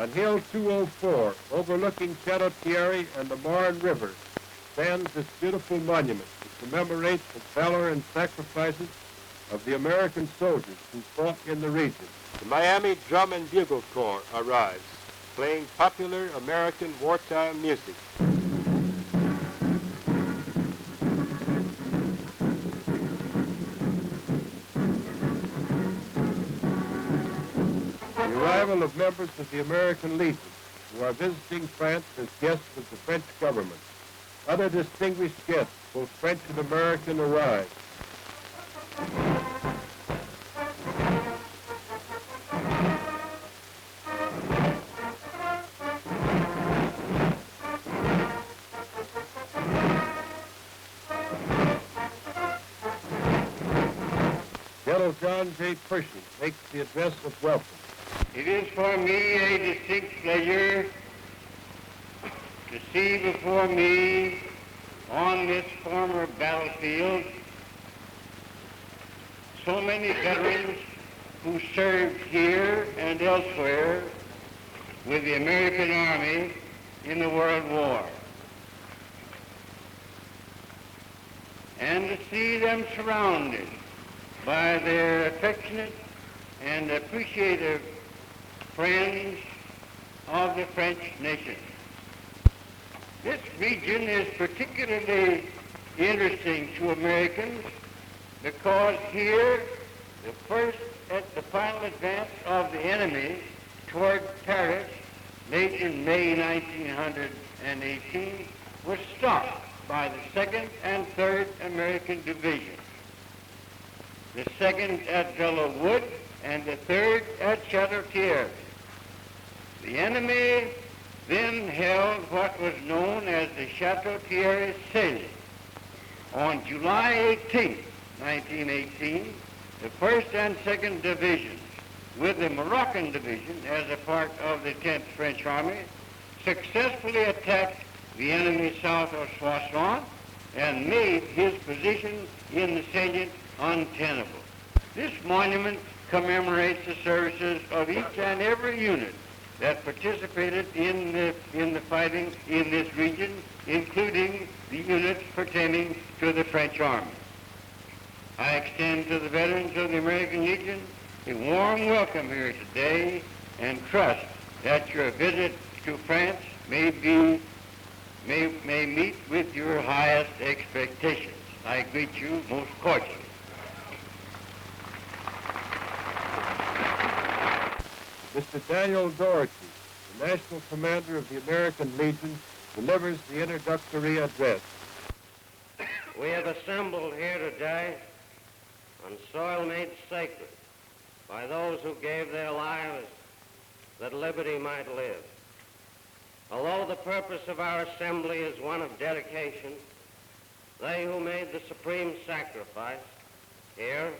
On Hill 204, overlooking Chateau-Thierry and the Marne River, stands this beautiful monument to commemorate the valor and sacrifices of the American soldiers who fought in the region. The Miami Drum and Bugle Corps arrives, playing popular American wartime music. The arrival of members of the American Legion who are visiting France as guests of the French government. Other distinguished guests, both French and American, arrive. General John J. Pershing makes the address of welcome. It is for me a distinct pleasure to see before me on this former battlefield so many veterans who served here and elsewhere with the American Army in the World War, and to see them surrounded by their affectionate and appreciative friends of the French nation. This region is particularly interesting to Americans because here the final advance of the enemy toward Paris late in May 1918 was stopped by the 2nd and 3rd American Division. The 2nd at Belleau Wood and the 3rd at Chateau-Thierry. The enemy then held what was known as the Chateau-Thierry salient. On July 18, 1918, the 1st and 2nd Divisions, with the Moroccan Division as a part of the 10th French Army, successfully attacked the enemy south of Soissons and made his position in the salient untenable. This monument commemorates the services of each and every unit that participated in the fighting in this region, including the units pertaining to the French Army. I extend to the veterans of the American Legion a warm welcome here today and trust that your visit to France may meet with your highest expectations. I greet you most cordially. Mr. Daniel Doherty, the National Commander of the American Legion, delivers the introductory address. We have assembled here today on soil made sacred by those who gave their lives that liberty might live. Although the purpose of our assembly is one of dedication, they who made the supreme sacrifice here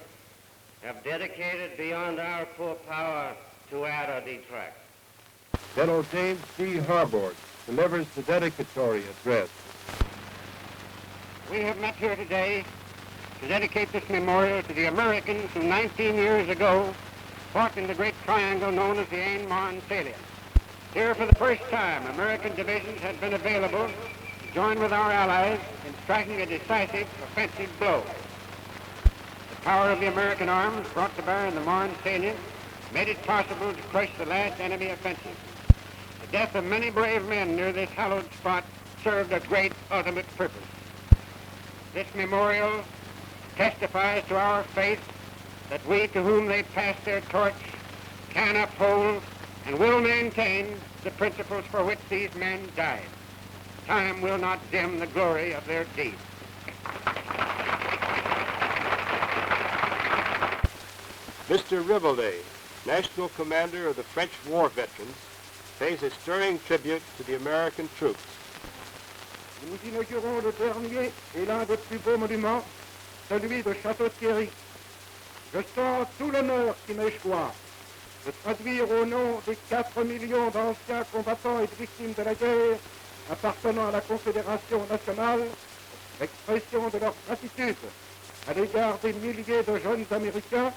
have dedicated beyond our poor power to add or detract. General James D. Harbord delivers the dedicatory address. We have met here today to dedicate this memorial to the Americans who 19 years ago fought in the great triangle known as the Aisne-Marne salient. Here for the first time, American divisions had been available to join with our allies in striking a decisive offensive blow. The power of the American arms brought to bear in the Marne salient made it possible to crush the last enemy offensive. The death of many brave men near this hallowed spot served a great ultimate purpose. This memorial testifies to our faith that we to whom they passed their torch can uphold and will maintain the principles for which these men died. Time will not dim the glory of their deeds. Mr. Rivelet, National Commander of the French War Veterans, pays a stirring tribute to the American troops. Nous inaugurons le dernier et l'un des plus beaux monuments, celui de Chateau-Thierry. Je sens tout l'honneur qui m'échoit de traduire au nom des 4 millions d'anciens combattants et de victimes de la guerre appartenant à la Confédération nationale l'expression de leur gratitude à l'égard des milliers de jeunes Américains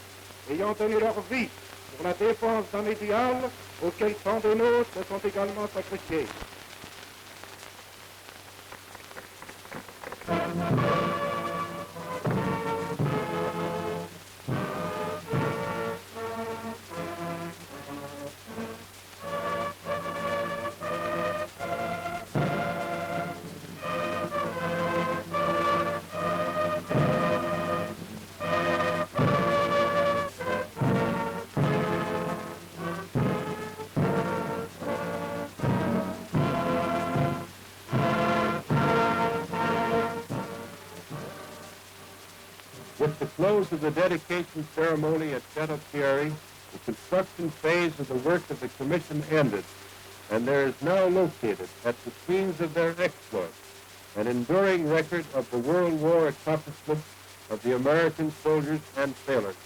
ayant donné leur vie pour la défense d'un idéal auquel tant de nôtres se sont également sacrifiés. With the close of the dedication ceremony at Chateau-Thierry, the construction phase of the work of the commission ended, and there is now located at the scenes of their exploits an enduring record of the World War accomplishments of the American soldiers and sailors.